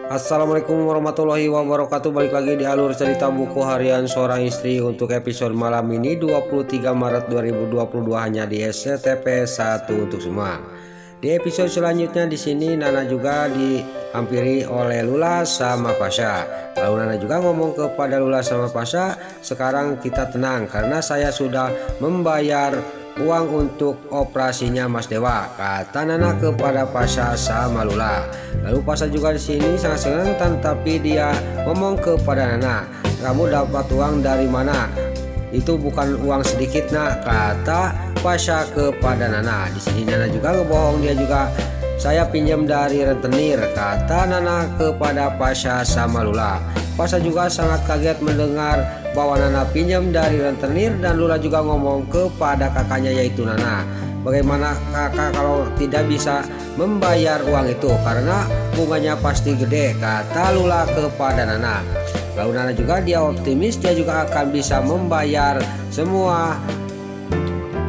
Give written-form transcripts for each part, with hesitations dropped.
Assalamualaikum warahmatullahi wabarakatuh. Balik lagi di alur cerita buku harian seorang istri untuk episode malam ini 23 Maret 2022 hanya di SCTP 1 untuk semua. Di episode selanjutnya di sini Nana juga dihampiri oleh Lula sama Pasha. Lalu Nana juga ngomong kepada Lula sama Pasha, "Sekarang kita tenang karena saya sudah membayar uang untuk operasinya Mas Dewa," kata Nana kepada Pasha sama Lula. Lalu Pasha juga di sini sangat senang, tapi dia ngomong kepada Nana, "Kamu dapat uang dari mana? Itu bukan uang sedikit, nak," kata Pasha kepada Nana. Di sini Nana juga ngebohong, dia juga, "Saya pinjam dari rentenir," kata Nana kepada Pasha sama Lula. Pasha juga sangat kaget mendengar bahwa Nana pinjam dari rentenir, dan Lula juga ngomong kepada kakaknya yaitu Nana, "Bagaimana kakak kalau tidak bisa membayar uang itu karena bunganya pasti gede," kata Lula kepada Nana. Lalu Nana juga dia optimis dia juga akan bisa membayar semua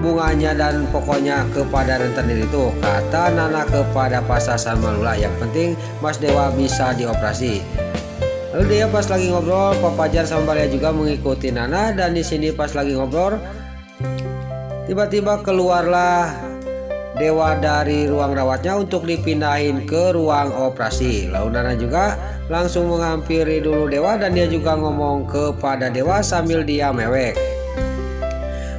bunganya dan pokoknya kepada rentenir itu, kata Nana kepada Pasha sama Lula. Yang penting Mas Dewa bisa dioperasi. Lalu dia pas lagi ngobrol, Pak Fajar sama Balia juga mengikuti Nana, dan di sini pas lagi ngobrol tiba-tiba keluarlah Dewa dari ruang rawatnya untuk dipindahin ke ruang operasi. Lalu Nana juga langsung menghampiri dulu Dewa, dan dia juga ngomong kepada Dewa sambil dia mewek.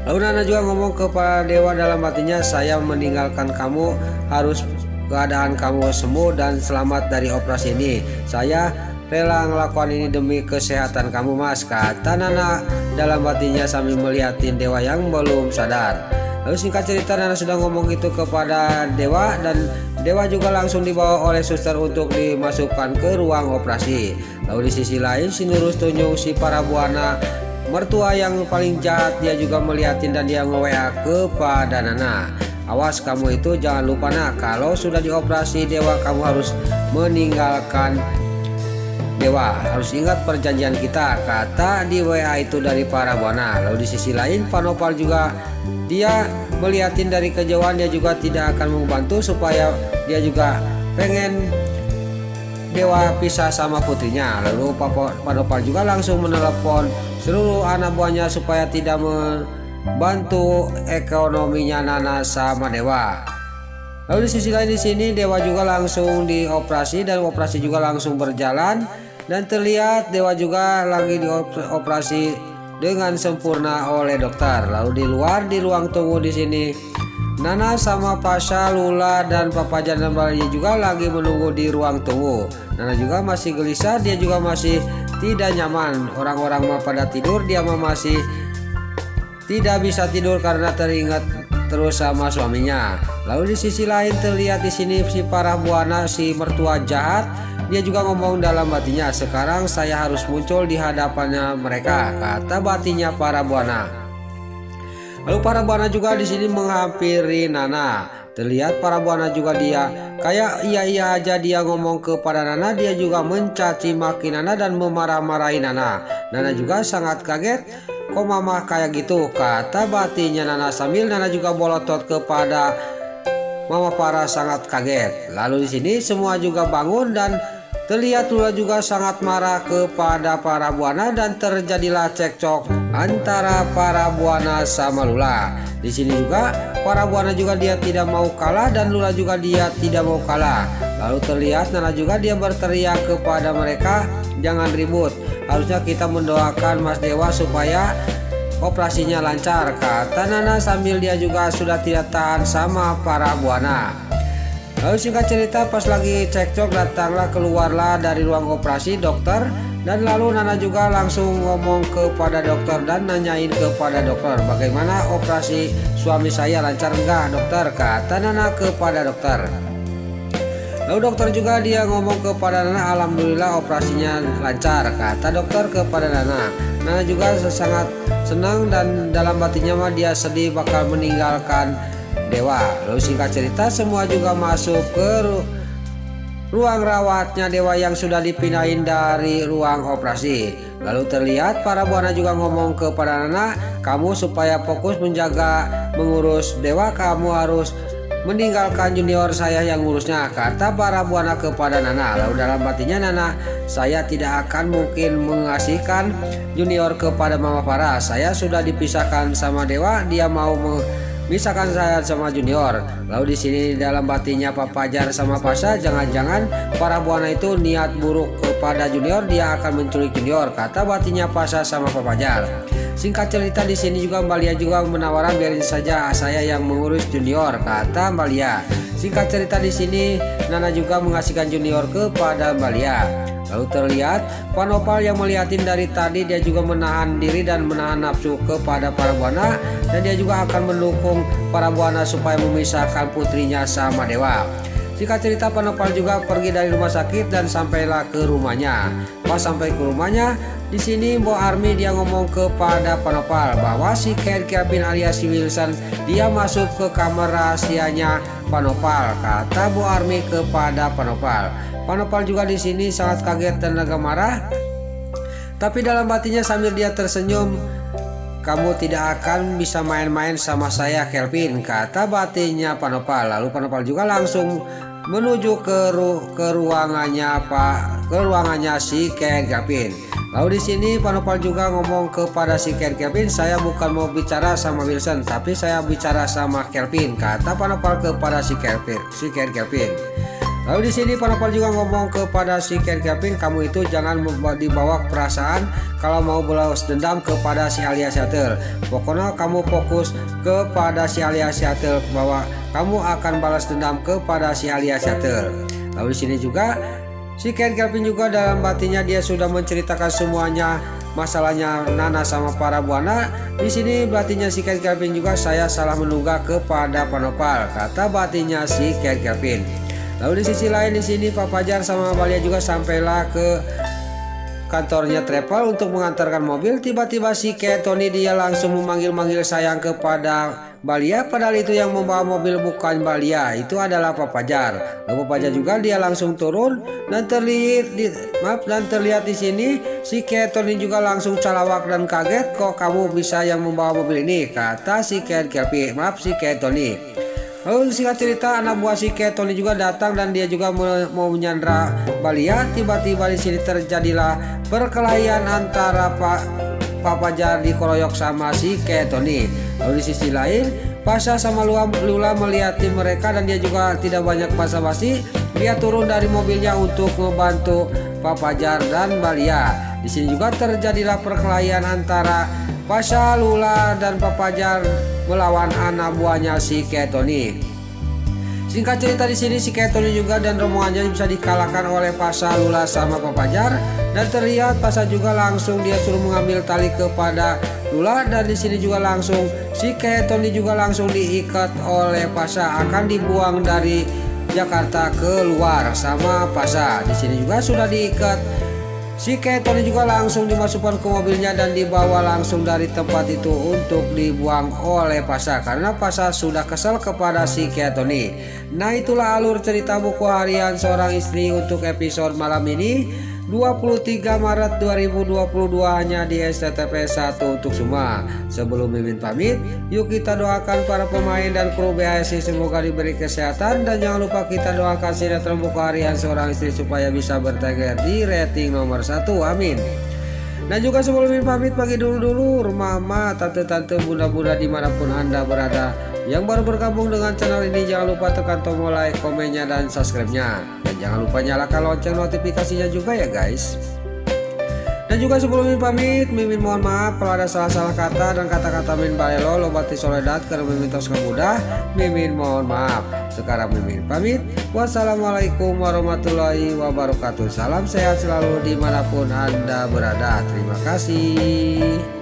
Lalu Nana juga ngomong kepada Dewa dalam hatinya, "Saya meninggalkan kamu, harus keadaan kamu sembuh dan selamat dari operasi ini. Saya rela ngelakukan ini demi kesehatan kamu, Mas," kata Nana dalam hatinya sambil melihatin Dewa yang belum sadar. Lalu singkat cerita Nana sudah ngomong itu kepada Dewa, dan Dewa juga langsung dibawa oleh suster untuk dimasukkan ke ruang operasi. Lalu di sisi lain si Nurus tunjuk si Parabuana mertua yang paling jahat, dia juga melihatin dan dia nge-WA kepada Nana, "Awas kamu itu jangan lupa, nak, kalau sudah dioperasi Dewa kamu harus meninggalkan Dewa, harus ingat perjanjian kita," kata di WA itu dari Parabuana. Lalu di sisi lain Panopal juga dia melihatin dari kejauhan, dia juga tidak akan membantu supaya dia juga pengen Dewa pisah sama putrinya. Lalu Panopal juga langsung menelepon seluruh anak buahnya supaya tidak membantu ekonominya Nana sama Dewa. Lalu di sisi lain di sini Dewa juga langsung dioperasi, dan operasi juga langsung berjalan, dan terlihat Dewa juga lagi dioperasi dengan sempurna oleh dokter. Lalu di luar di ruang tunggu di sini Nana sama Pasha, Lula, dan Papa Jan dan Balia juga lagi menunggu di ruang tunggu. Nana juga masih gelisah, dia juga masih tidak nyaman. Orang-orang mah pada tidur, dia mah masih tidak bisa tidur karena teringat terus sama suaminya. Lalu di sisi lain terlihat di sini si Parabuana, si mertua jahat, dia juga ngomong dalam hatinya, "Sekarang saya harus muncul di hadapannya mereka," kata batinnya Parabuana. Lalu Parabuana juga di sini menghampiri Nana. Terlihat Parabuana juga dia kayak iya aja dia ngomong kepada Nana, dia juga mencaci maki Nana dan memarah-marahi Nana. Nana juga sangat kaget, "Kok mama kayak gitu?" kata batinnya Nana sambil Nana juga bolotot kepada Mama Para sangat kaget. Lalu di sini semua juga bangun, dan terlihat Lula juga sangat marah kepada Parabuana, dan terjadilah cekcok antara Parabuana sama Lula. Di sini juga Parabuana juga dia tidak mau kalah, dan Lula juga dia tidak mau kalah. Lalu terlihat Nana juga dia berteriak kepada mereka, "Jangan ribut, harusnya kita mendoakan Mas Dewa supaya operasinya lancar," kata Nana sambil dia juga sudah tidak tahan sama Parabuana. Lalu singkat cerita pas lagi cekcok keluarlah dari ruang operasi dokter, dan lalu Nana juga langsung ngomong kepada dokter dan nanyain kepada dokter, "Bagaimana operasi suami saya, lancar enggak dokter?" kata Nana kepada dokter. Lalu dokter juga dia ngomong kepada Nana, "Alhamdulillah operasinya lancar," kata dokter kepada Nana. Nana juga sangat senang, dan dalam hatinya mah dia sedih bakal meninggalkan Dewa. Lalu singkat cerita semua juga masuk ke ruang rawatnya Dewa yang sudah dipindahin dari ruang operasi. Lalu terlihat Parabuana juga ngomong kepada Nana, "Kamu supaya fokus menjaga mengurus Dewa, kamu harus meninggalkan junior saya yang ngurusnya, kata para buana kepada Nana. Lalu dalam hatinya Nana, saya tidak akan mungkin mengasihkan junior kepada Mama Farah. Saya sudah dipisahkan sama Dewa, dia mau memisahkan saya sama junior. Lalu di sini dalam batinnya Pak Fajar sama Pasha, jangan-jangan para buana itu niat buruk kepada junior, dia akan menculik junior, kata batinnya Pasha sama Pak Fajar. Singkat cerita di sini juga Mbak Lia juga menawarkan biarin saja saya yang mengurus junior, kata Mbak Lia. Singkat cerita di sini Nana juga mengasihkan junior kepada Mbak Lia. Lalu terlihat Pak Nopal yang melihatin dari tadi, dia juga menahan diri dan menahan nafsu kepada para buana, dan dia juga akan mendukung para buana supaya memisahkan putrinya sama Dewa. Singkat cerita Pak Nopal juga pergi dari rumah sakit dan sampailah ke rumahnya. Pas sampai ke rumahnya, di sini Bo Army dia ngomong kepada Pak Nopal bahwa si Kevin alias si Wilson dia masuk ke kamar rahasianya Pak Nopal, kata Bo Army kepada Pak Nopal. Pak Nopal juga di sini sangat kaget dan agak marah, tapi dalam hatinya sambil dia tersenyum, kamu tidak akan bisa main-main sama saya Kelvin, kata batinnya Pak Nopal. Lalu Pak Nopal juga langsung menuju ke ruangannya si Kelvin. Lalu di sini Pak Nopal juga ngomong kepada si Kelvin, saya bukan mau bicara sama Wilson, tapi saya bicara sama Kelvin, kata Pak Nopal kepada si Kelvin. Lalu di sini Pak Nopal juga ngomong kepada si Kelvin, kamu itu jangan dibawa perasaan kalau mau balas dendam kepada si Alia Seattle. Pokoknya kamu fokus kepada si Alia Seattle, bahwa kamu akan balas dendam kepada si Alia Seattle. Lalu di sini juga si Kelvin juga dalam batinnya dia sudah menceritakan semuanya masalahnya Nana sama para buana. Di sini batinnya si Kelvin juga, saya salah menduga kepada Pak Nopal, kata batinnya si Kelvin. Lalu di sisi lain di sini Pak Fajar sama Mbak Lia juga sampailah ke kantornya travel untuk mengantarkan mobil. Tiba-tiba si Tony dia langsung memanggil sayang kepada Mbak Lia, padahal itu yang membawa mobil bukan Mbak Lia, itu adalah Pak Fajar. Lalu Pak Fajar juga dia langsung turun dan terlihat di sini si Tony juga langsung calawak dan kaget, kok kamu bisa yang membawa mobil ini, kata si Tony. Lalu singkat cerita anak buah si Tony juga datang dan dia juga mau menyandra Mbak Lia. Tiba-tiba di sini terjadilah perkelahian antara Pak Fajar dikeroyok sama si Tony. Lalu di sisi lain Pasha sama Lula melihat mereka dan dia juga tidak banyak basa-basi. Dia turun dari mobilnya untuk membantu Pak Fajar dan Mbak Lia. Di sini juga terjadilah perkelahian antara Pasha, Lula dan Pak Fajar melawan anak buahnya si Tony. Singkat cerita di sini si Tony juga dan rombongannya bisa dikalahkan oleh Pasha, Lula sama Pak Fajar, dan terlihat Pasha juga langsung dia suruh mengambil tali kepada Lula, dan di sini juga langsung si Tony juga langsung diikat oleh Pasha akan dibuang dari Jakarta keluar sama Pasha. Di sini juga sudah diikat. Si Tony juga langsung dimasukkan ke mobilnya dan dibawa langsung dari tempat itu untuk dibuang oleh Pasha karena Pasha sudah kesal kepada si Tony. Nah, itulah alur cerita buku harian seorang istri untuk episode malam ini 23 Maret 2022 hanya di SCTV 1 untuk semua. Sebelum Mimin pamit, yuk kita doakan para pemain dan kru BHSI semoga diberi kesehatan, dan jangan lupa kita doakan sinetron buku harian seorang istri supaya bisa bertengger di rating nomor 1. Amin. Dan juga sebelum Mimin pamit, bagi dulu mama, tante-tante, bunda-bunda dimanapun Anda berada yang baru bergabung dengan channel ini, jangan lupa tekan tombol like, komennya, dan subscribe-nya. Dan jangan lupa nyalakan lonceng notifikasinya juga ya guys. Dan juga sebelum Mimin pamit, Mimin mohon maaf kalau ada salah-salah kata dan kata-kata Mimin balelo lobati soledad karena Mimin tos kemudah. Mimin mohon maaf. Sekarang Mimin pamit. Wassalamualaikum warahmatullahi wabarakatuh. Salam sehat selalu dimanapun Anda berada. Terima kasih.